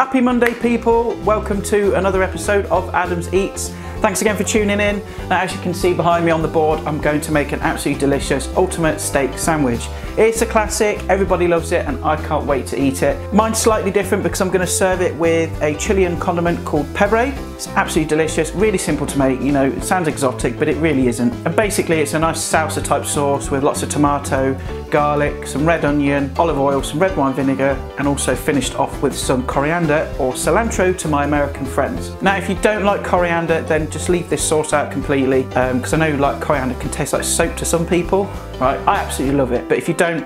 Happy Monday, people. Welcome to another episode of Adam's Eats. Thanks again for tuning in. Now, as you can see behind me on the board, I'm going to make an absolutely delicious ultimate steak sandwich. It's a classic, everybody loves it, and I can't wait to eat it. Mine's slightly different because I'm going to serve it with a Chilean condiment called Pebre. It's absolutely delicious, really simple to make. You know, it sounds exotic, but it really isn't. And basically it's a nice salsa type sauce with lots of tomato, garlic, some red onion, olive oil, some red wine vinegar, and also finished off with some coriander or cilantro to my American friends. Now, if you don't like coriander, then just leave this sauce out completely, because I know like coriander can taste like soap to some people, right? I absolutely love it, but if you don't,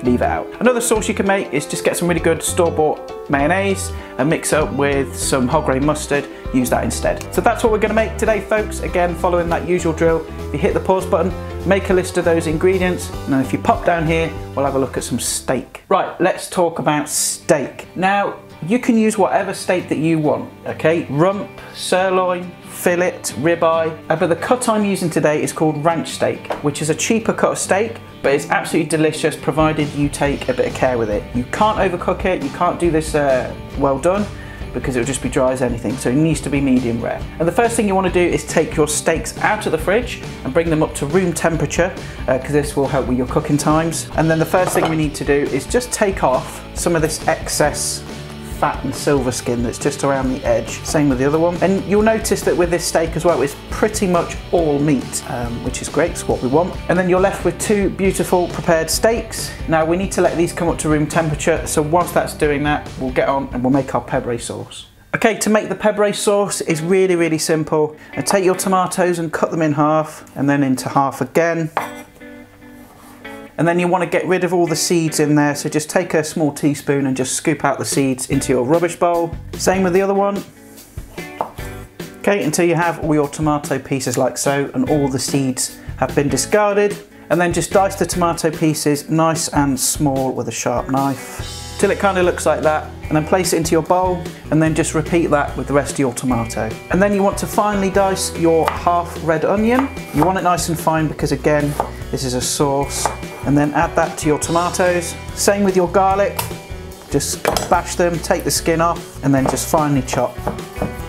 leave it out. Another sauce you can make is just get some really good store-bought mayonnaise and mix it up with some whole grain mustard, use that instead. So that's what we're going to make today, folks. Again, following that usual drill, if you hit the pause button, make a list of those ingredients, and then if you pop down here, we'll have a look at some steak. Right, let's talk about steak. Now, you can use whatever steak that you want, okay? Rump, sirloin, fillet, ribeye, but the cut I'm using today is called ranch steak, which is a cheaper cut of steak, but it's absolutely delicious provided you take a bit of care with it. You can't overcook it, you can't do this well done, because it'll just be dry as anything, so it needs to be medium rare. And the first thing you want to do is take your steaks out of the fridge and bring them up to room temperature, because this will help with your cooking times. And then the first thing we need to do is just take off some of this excess fat and silver skin that's just around the edge. Same with the other one. And you'll notice that with this steak as well, it's pretty much all meat, which is great, it's what we want. And then you're left with two beautiful prepared steaks. Now we need to let these come up to room temperature, so whilst that's doing that, we'll get on and we'll make our Pebre sauce. Okay, to make the Pebre sauce is really, really simple. And take your tomatoes and cut them in half, and then into half again. And then you want to get rid of all the seeds in there, so just take a small teaspoon and just scoop out the seeds into your rubbish bowl. Same with the other one. Okay, until you have all your tomato pieces like so, and all the seeds have been discarded. And then just dice the tomato pieces nice and small with a sharp knife, till it kind of looks like that, and then place it into your bowl, and then just repeat that with the rest of your tomato. And then you want to finely dice your half red onion. You want it nice and fine because, again, this is a sauce. And then add that to your tomatoes. Same with your garlic. Just bash them, take the skin off, and then just finely chop.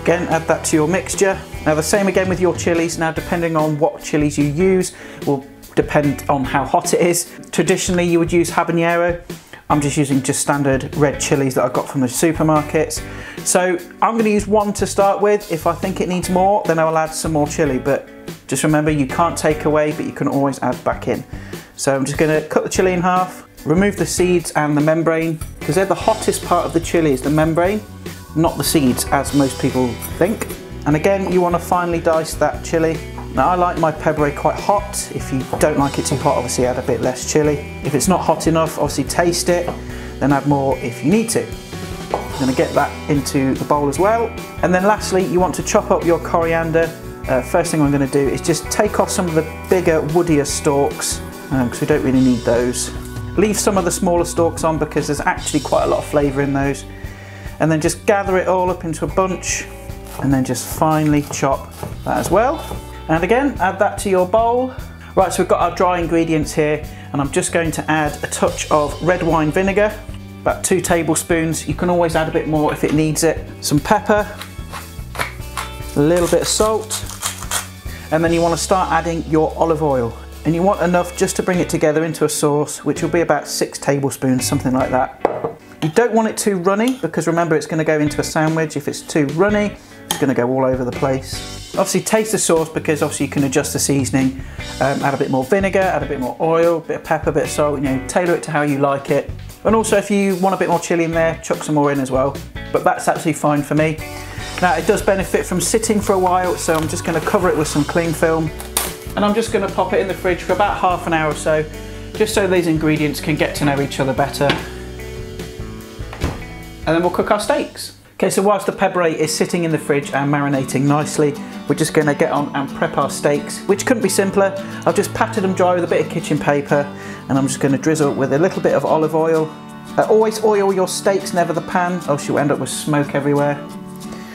Again, add that to your mixture. Now the same again with your chilies. Now, depending on what chilies you use will depend on how hot it is. Traditionally you would use habanero. I'm just using standard red chilies that I got from the supermarkets. So I'm going to use one to start with. If I think it needs more, then I'll add some more chili, but just remember, you can't take away, but you can always add back in. So I'm just going to cut the chili in half, remove the seeds and the membrane, because they're the hottest part of the chili, is the membrane, not the seeds, as most people think. And again, you want to finely dice that chili. Now, I like my Pebre quite hot. If you don't like it too hot, obviously add a bit less chili. If it's not hot enough, obviously taste it, then add more if you need to. I'm going to get that into the bowl as well. And then lastly, you want to chop up your coriander. First thing I'm going to do is just take off some of the bigger, woodier stalks, because we don't really need those. Leave some of the smaller stalks on because there's actually quite a lot of flavour in those. And then just gather it all up into a bunch, and then just finely chop that as well. And again, add that to your bowl. Right, so we've got our dry ingredients here, and I'm just going to add a touch of red wine vinegar, about 2 tablespoons. You can always add a bit more if it needs it. Some pepper, a little bit of salt, and then you want to start adding your olive oil. And you want enough just to bring it together into a sauce, which will be about 6 tablespoons, something like that. You don't want it too runny, because remember, it's going to go into a sandwich. If it's too runny, it's going to go all over the place. Obviously taste the sauce, because obviously you can adjust the seasoning. Add a bit more vinegar, add a bit more oil, a bit of pepper, a bit of salt, you know, tailor it to how you like it. And also if you want a bit more chili in there, chuck some more in as well. But that's absolutely fine for me. Now, it does benefit from sitting for a while, so I'm just going to cover it with some cling film. And I'm just going to pop it in the fridge for about half an hour or so, just so these ingredients can get to know each other better. And then we'll cook our steaks. Okay, so whilst the Pebre is sitting in the fridge and marinating nicely, we're just going to get on and prep our steaks, which couldn't be simpler. I've just patted them dry with a bit of kitchen paper, and I'm just going to drizzle with a little bit of olive oil. Always oil your steaks, never the pan, or else you'll end up with smoke everywhere.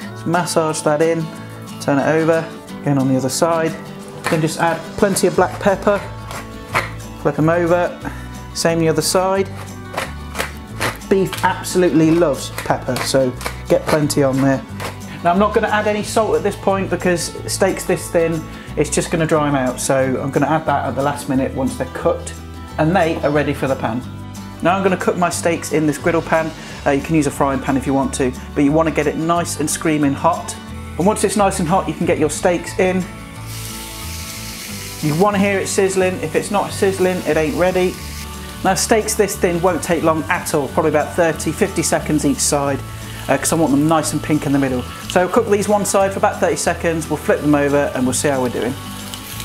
Just massage that in, turn it over, again on the other side. Then just add plenty of black pepper, flip them over, same the other side. Beef absolutely loves pepper, so Get plenty on there. Now I'm not going to add any salt at this point because steaks this thin, it's just going to dry them out. So I'm going to add that at the last minute once they're cooked and they are ready for the pan. Now I'm going to cook my steaks in this griddle pan. You can use a frying pan if you want to, but you want to get it nice and screaming hot. And once it's nice and hot, you can get your steaks in. You want to hear it sizzling. If it's not sizzling, it ain't ready. Now steaks this thin won't take long at all, probably about 30-50 seconds each side, because I want them nice and pink in the middle. So cook these one side for about 30 seconds, we'll flip them over and we'll see how we're doing.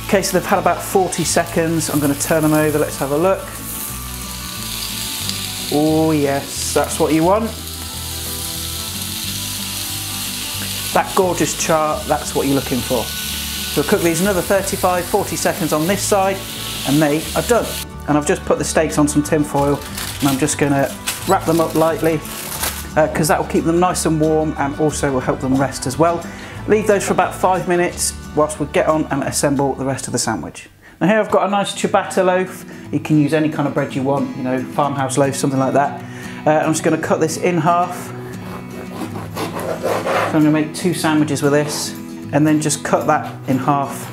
Okay, so they've had about 40 seconds, I'm going to turn them over, let's have a look. Oh yes, that's what you want. That gorgeous char, that's what you're looking for. So we'll cook these another 35-40 seconds on this side and they are done. And I've just put the steaks on some tin foil and I'm just going to wrap them up lightly because that will keep them nice and warm and also will help them rest as well. Leave those for about 5 minutes whilst we get on and assemble the rest of the sandwich. Now here I've got a nice ciabatta loaf. You can use any kind of bread you want, you know, farmhouse loaf, something like that. I'm just going to cut this in half. So I'm going to make 2 sandwiches with this and then just cut that in half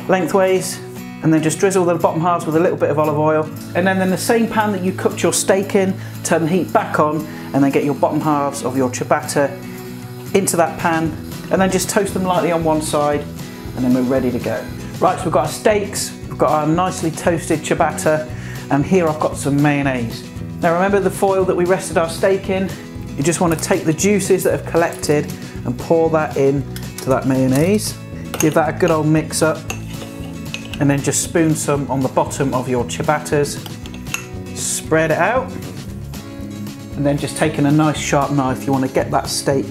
lengthways. And then just drizzle the bottom halves with a little bit of olive oil. And then in the same pan that you cooked your steak in, turn the heat back on and then get your bottom halves of your ciabatta into that pan and then just toast them lightly on one side and then we're ready to go. Right, so we've got our steaks, we've got our nicely toasted ciabatta and here I've got some mayonnaise. Now remember the foil that we rested our steak in? You just want to take the juices that have collected and pour that in to that mayonnaise. Give that a good old mix up. And then just spoon some on the bottom of your ciabattas, spread it out, and then just taking a nice sharp knife, you want to get that steak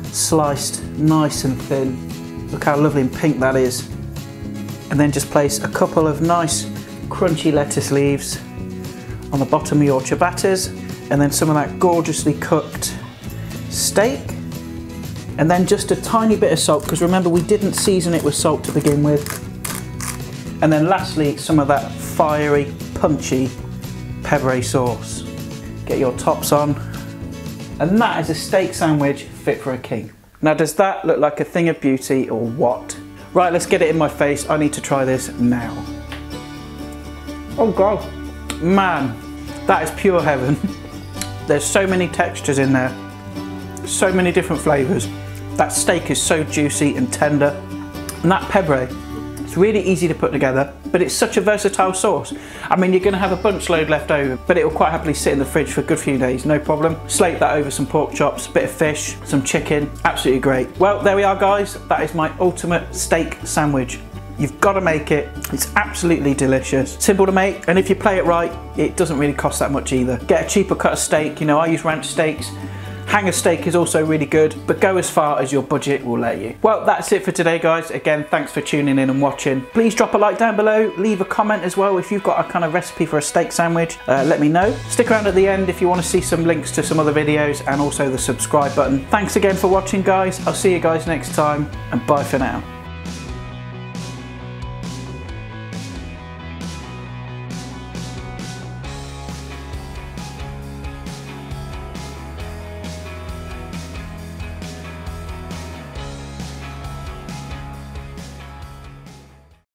sliced nice and thin. Look how lovely and pink that is. And then just place a couple of nice crunchy lettuce leaves on the bottom of your ciabattas, and then some of that gorgeously cooked steak, and then just a tiny bit of salt, because remember we didn't season it with salt to begin with. And then lastly, some of that fiery, punchy Pebre sauce. Get your tops on. And that is a steak sandwich fit for a king. Now does that look like a thing of beauty or what? Right, let's get it in my face. I need to try this now. Oh God, man, that is pure heaven. There's so many textures in there. So many different flavours. That steak is so juicy and tender. And that Pebre, it's really easy to put together, but it's such a versatile sauce. I mean, you're going to have a bunch load left over, but it will quite happily sit in the fridge for a good few days, no problem. Slate that over some pork chops, bit of fish, some chicken, absolutely great. Well, there we are guys, that is my ultimate steak sandwich. You've got to make it, it's absolutely delicious. Simple to make, and if you play it right, it doesn't really cost that much either. Get a cheaper cut of steak, you know, I use ranch steaks. Hanger steak is also really good, but go as far as your budget will let you. Well, that's it for today, guys. Again, thanks for tuning in and watching. Please drop a like down below, leave a comment as well if you've got a kind of recipe for a steak sandwich. Let me know. Stick around at the end if you want to see some links to some other videos and also the subscribe button. Thanks again for watching, guys. I'll see you guys next time, and bye for now.